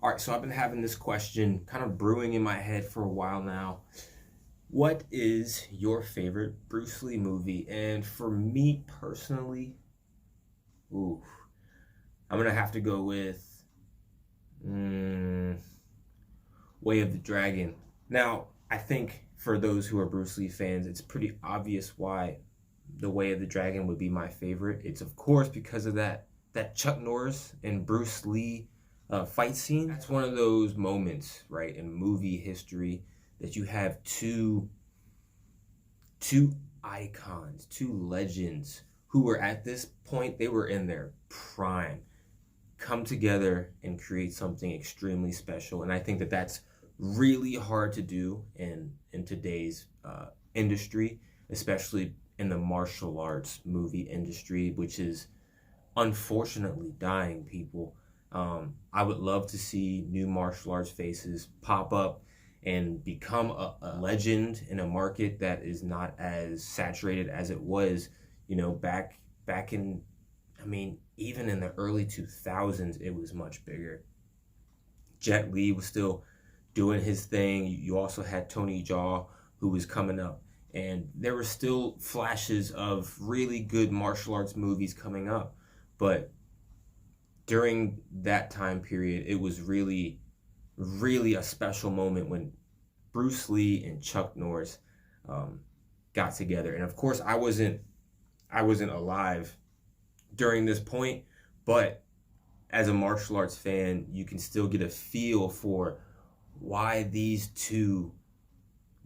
All right, so I've been having this question kind of brewing in my head for a while now. What is your favorite Bruce Lee movie? And for me personally, ooh, I'm gonna have to go with mm, Way of the Dragon. Now, I think for those who are Bruce Lee fans, it's pretty obvious why The Way of the Dragon would be my favorite. It's of course because of that Chuck Norris and Bruce Lee fight scene. That's one of those moments, right, in movie history that you have two icons, two legends who were at this point, they were in their prime, come together and create something extremely special. And I think that that's really hard to do in today's industry, especially in the martial arts movie industry, which is unfortunately dying. People, I would love to see new martial arts faces pop up and become a legend in a market that is not as saturated as it was, back in, I mean, even in the early 2000s, it was much bigger. Jet Li was still doing his thing. You also had Tony Jaa, who was coming up. And there were still flashes of really good martial arts movies coming up. But during that time period, it was really, really a special moment when Bruce Lee and Chuck Norris um, got together. And of course, I wasn't alive during this point, but as a martial arts fan, you can still get a feel for why these two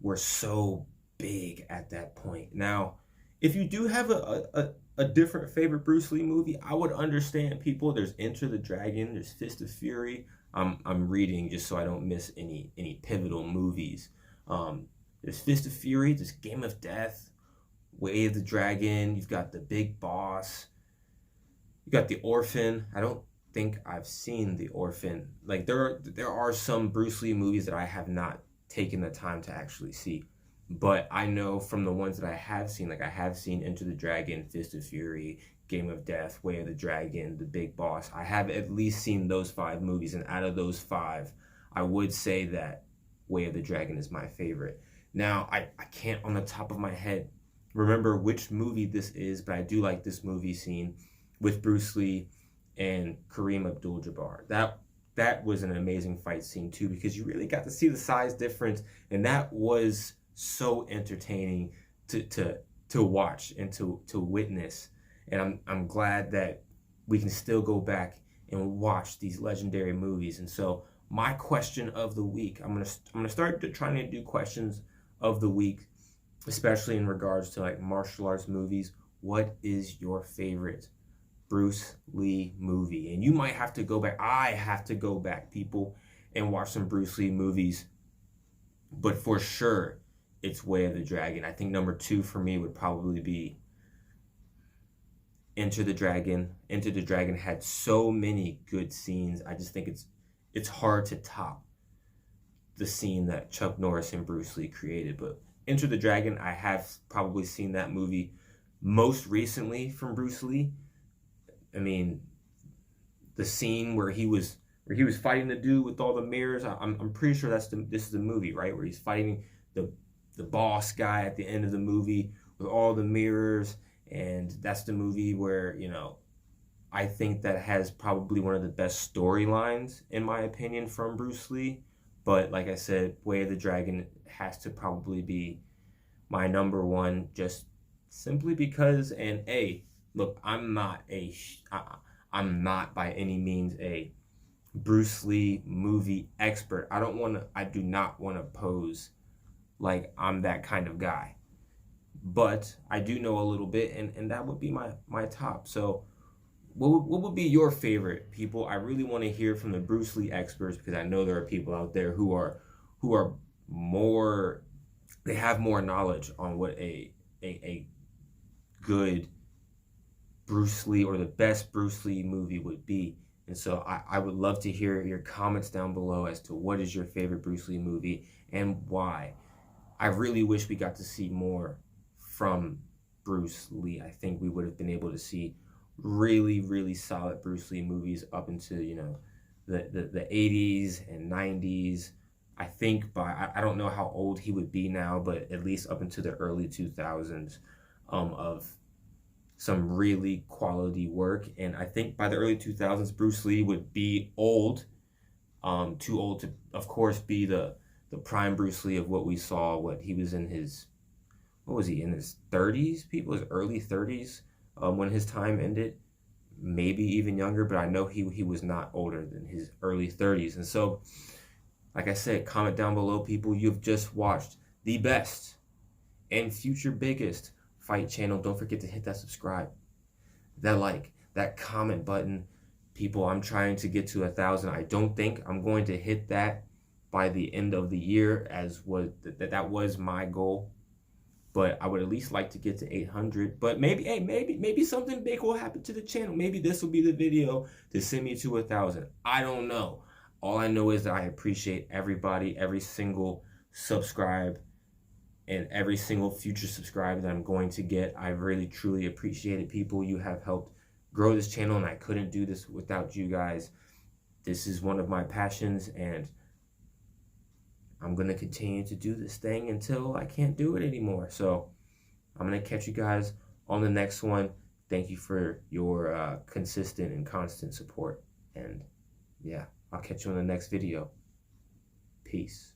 were so big at that point. Now, if you do have a different favorite Bruce Lee movie, I would understand people. There's Enter the Dragon, there's Fist of Fury. I'm reading just so I don't miss any pivotal movies. There's Fist of Fury, there's Game of Death, Way of the Dragon, you've got The Big Boss, you got The Orphan. I don't think I've seen The Orphan. Like there are some Bruce Lee movies that I have not taken the time to actually see. But I know from the ones that I have seen, like I have seen Enter the Dragon, Fist of Fury, Game of Death, Way of the Dragon, The Big Boss. I have at least seen those five movies, and out of those five, I would say that Way of the Dragon is my favorite. Now, I can't on the top of my head remember which movie this is, but I do like this movie scene with Bruce Lee and Kareem Abdul-Jabbar. That was an amazing fight scene too, because you really got to see the size difference, and that was so entertaining to watch and to witness. And I'm glad that we can still go back and watch these legendary movies. And so my question of the week, I'm gonna start trying to do questions of the week, especially in regards to like martial arts movies. What is your favorite Bruce Lee movie? And you might have to go back. I have to go back, people, and watch some Bruce Lee movies. But for sure, it's Way of the Dragon. I think number two for me would probably be Enter the Dragon. Enter the Dragon had so many good scenes. I just think it's hard to top the scene that Chuck Norris and Bruce Lee created. But Enter the Dragon, I have probably seen that movie most recently from Bruce Lee. I mean, the scene where he was fighting the dude with all the mirrors. I'm pretty sure this is the movie, right? Where he's fighting the boss guy at the end of the movie with all the mirrors. And that's the movie where, I think that has probably one of the best storylines, in my opinion, from Bruce Lee. But like I said, Way of the Dragon has to probably be my number one, just simply because. And look, I'm not by any means a Bruce Lee movie expert. I do not want to pose like I'm that kind of guy. But I do know a little bit, and that would be my top. So what would be your favorite, people? I really want to hear from the Bruce Lee experts, because I know there are people out there who are more, they have more knowledge on what a good Bruce Lee or the best Bruce Lee movie would be. And so I would love to hear your comments down below as to what is your favorite Bruce Lee movie and why. I really wish we got to see more from Bruce Lee. I think we would have been able to see really, really solid Bruce Lee movies up into, the 80s and 90s. I think I don't know how old he would be now, but at least up into the early 2000s, of some really quality work. And I think by the early 2000s, Bruce Lee would be old, too old to, of course, be the prime Bruce Lee of what we saw. What he was in his, what was he in his 30s? People, his early 30s, when his time ended, maybe even younger. But I know he was not older than his early 30s. And so, like I said, comment down below, people. You've just watched the best and future biggest fight channel. Don't forget to hit that subscribe, that like, that comment button. People, I'm trying to get to 1,000. I don't think I'm going to hit that by the end of the year, as was that was my goal. But I would at least like to get to 800. But maybe, hey, maybe something big will happen to the channel. Maybe this will be the video to send me to 1,000. I don't know. All I know is that I appreciate everybody, every single subscribe, and every single future subscribe that I'm going to get. I really, truly appreciate it, people. You have helped grow this channel, and I couldn't do this without you guys. This is one of my passions, and I'm going to continue to do this thing until I can't do it anymore. So I'm going to catch you guys on the next one. Thank you for your consistent and constant support. And yeah, I'll catch you on the next video. Peace.